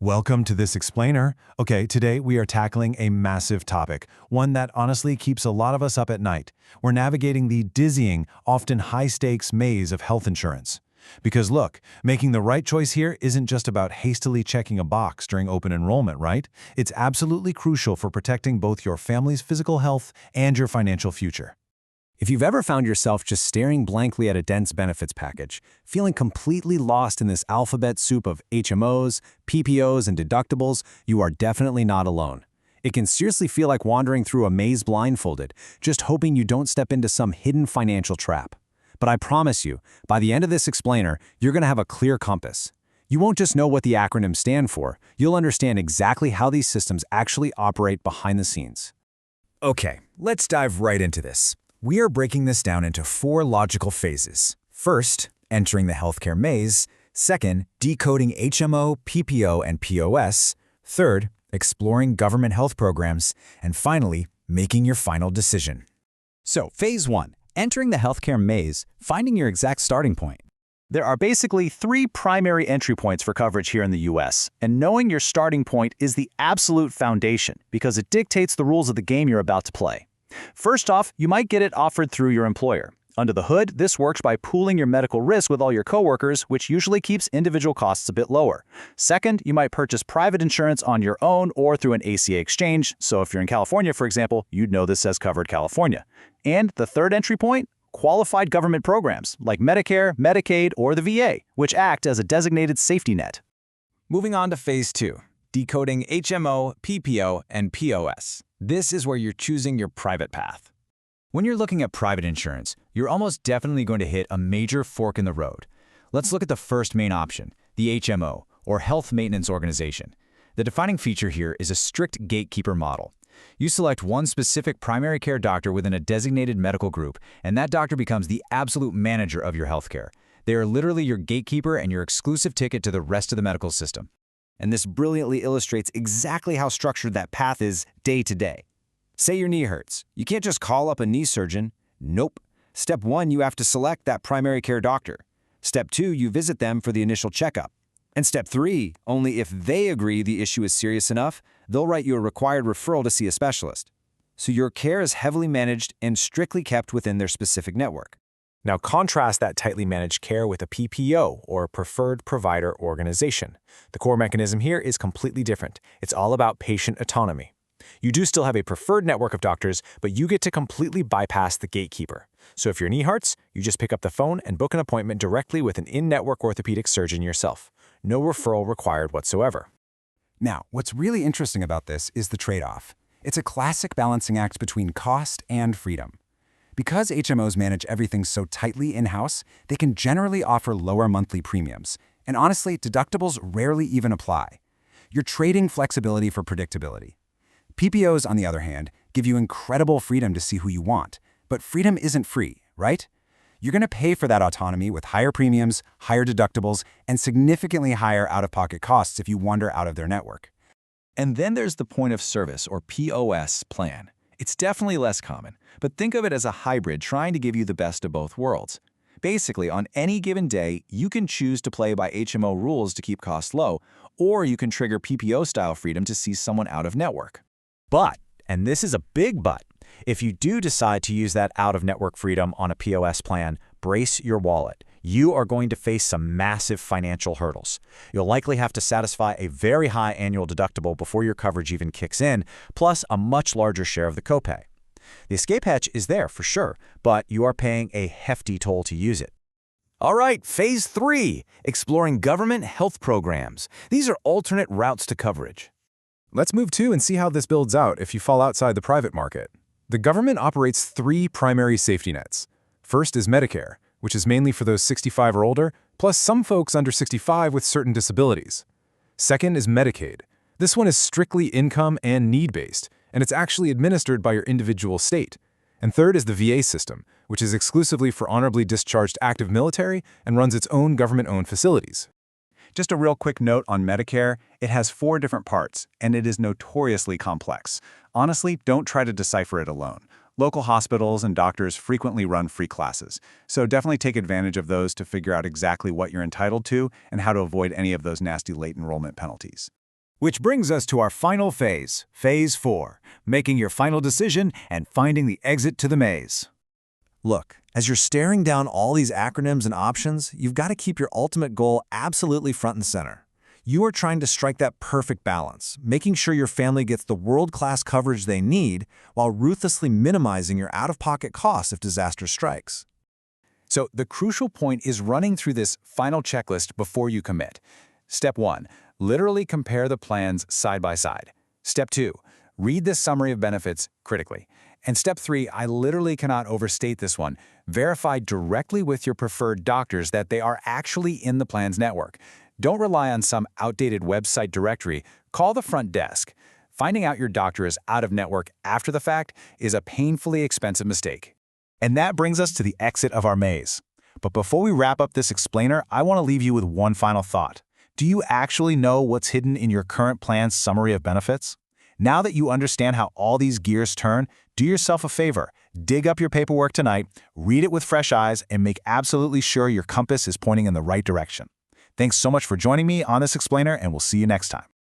Welcome to this explainer. Okay, today we are tackling a massive topic, one that honestly keeps a lot of us up at night. We're navigating the dizzying, often high-stakes maze of health insurance. Because look, making the right choice here isn't just about hastily checking a box during open enrollment, right? It's absolutely crucial for protecting both your family's physical health and your financial future. If you've ever found yourself just staring blankly at a dense benefits package, feeling completely lost in this alphabet soup of HMOs, PPOs, and deductibles, you are definitely not alone. It can seriously feel like wandering through a maze blindfolded, just hoping you don't step into some hidden financial trap. But I promise you, by the end of this explainer, you're going to have a clear compass. You won't just know what the acronyms stand for, you'll understand exactly how these systems actually operate behind the scenes. Okay, let's dive right into this. We are breaking this down into 4 logical phases. First, entering the healthcare maze. Second, decoding HMO, PPO, and POS. Third, exploring government health programs. And finally, making your final decision. So, Phase 1, entering the healthcare maze, finding your exact starting point. There are basically 3 primary entry points for coverage here in the US, and knowing your starting point is the absolute foundation because it dictates the rules of the game you're about to play. First off, you might get it offered through your employer. Under the hood, this works by pooling your medical risk with all your coworkers, which usually keeps individual costs a bit lower. Second, you might purchase private insurance on your own or through an ACA exchange, so if you're in California, for example, you'd know this as Covered California. And the third entry point? Qualified government programs like Medicare, Medicaid, or the VA, which act as a designated safety net. Moving on to Phase 2, decoding HMO, PPO, and POS. This is where you're choosing your private path. When you're looking at private insurance, you're almost definitely going to hit a major fork in the road. Let's look at the first main option, the HMO, or Health Maintenance Organization. The defining feature here is a strict gatekeeper model. You select one specific primary care doctor within a designated medical group, and that doctor becomes the absolute manager of your healthcare. They are literally your gatekeeper and your exclusive ticket to the rest of the medical system. And this brilliantly illustrates exactly how structured that path is day to day. Say your knee hurts. You can't just call up a knee surgeon. Nope. Step 1, you have to select that primary care doctor. Step 2, you visit them for the initial checkup. And step 3, only if they agree the issue is serious enough, they'll write you a required referral to see a specialist. So your care is heavily managed and strictly kept within their specific network. Now contrast that tightly managed care with a PPO, or Preferred Provider Organization. The core mechanism here is completely different. It's all about patient autonomy. You do still have a preferred network of doctors, but you get to completely bypass the gatekeeper. So if your knee hurts, you just pick up the phone and book an appointment directly with an in-network orthopedic surgeon yourself. No referral required whatsoever. Now, what's really interesting about this is the trade-off. It's a classic balancing act between cost and freedom. Because HMOs manage everything so tightly in-house, they can generally offer lower monthly premiums. And honestly, deductibles rarely even apply. You're trading flexibility for predictability. PPOs, on the other hand, give you incredible freedom to see who you want. But freedom isn't free, right? You're going to pay for that autonomy with higher premiums, higher deductibles, and significantly higher out-of-pocket costs if you wander out of their network. And then there's the point of service, or POS, plan. It's definitely less common, but think of it as a hybrid trying to give you the best of both worlds. Basically, on any given day, you can choose to play by HMO rules to keep costs low, or you can trigger PPO-style freedom to see someone out of network. But, and this is a big but, if you do decide to use that out-of-network freedom on a POS plan, brace your wallet. You are going to face some massive financial hurdles. You'll likely have to satisfy a very high annual deductible before your coverage even kicks in, plus a much larger share of the copay. The escape hatch is there for sure, but you are paying a hefty toll to use it. All right, Phase 3, exploring government health programs. These are alternate routes to coverage. Let's move to and see how this builds out if you fall outside the private market. The government operates 3 primary safety nets. First is Medicare, which is mainly for those 65 or older, plus some folks under 65 with certain disabilities. Second is Medicaid. This one is strictly income and need-based, and it's actually administered by your individual state. And third is the VA system, which is exclusively for honorably discharged active military and runs its own government-owned facilities. Just a real quick note on Medicare, it has 4 different parts, and it is notoriously complex. Honestly, don't try to decipher it alone. Local hospitals and doctors frequently run free classes, so definitely take advantage of those to figure out exactly what you're entitled to and how to avoid any of those nasty late enrollment penalties. Which brings us to our final phase, Phase 4, making your final decision and finding the exit to the maze. Look, as you're staring down all these acronyms and options, you've got to keep your ultimate goal absolutely front and center. You are trying to strike that perfect balance, making sure your family gets the world-class coverage they need while ruthlessly minimizing your out-of-pocket costs if disaster strikes. So the crucial point is running through this final checklist before you commit. Step 1, literally compare the plans side by side. Step 2, read the summary of benefits critically. And Step 3, I literally cannot overstate this one, verify directly with your preferred doctors that they are actually in the plan's network. Don't rely on some outdated website directory. Call the front desk. Finding out your doctor is out of network after the fact is a painfully expensive mistake. And that brings us to the exit of our maze. But before we wrap up this explainer, I want to leave you with one final thought. Do you actually know what's hidden in your current plan's summary of benefits? Now that you understand how all these gears turn, do yourself a favor. Dig up your paperwork tonight, read it with fresh eyes, and make absolutely sure your compass is pointing in the right direction. Thanks so much for joining me on this explainer, and we'll see you next time.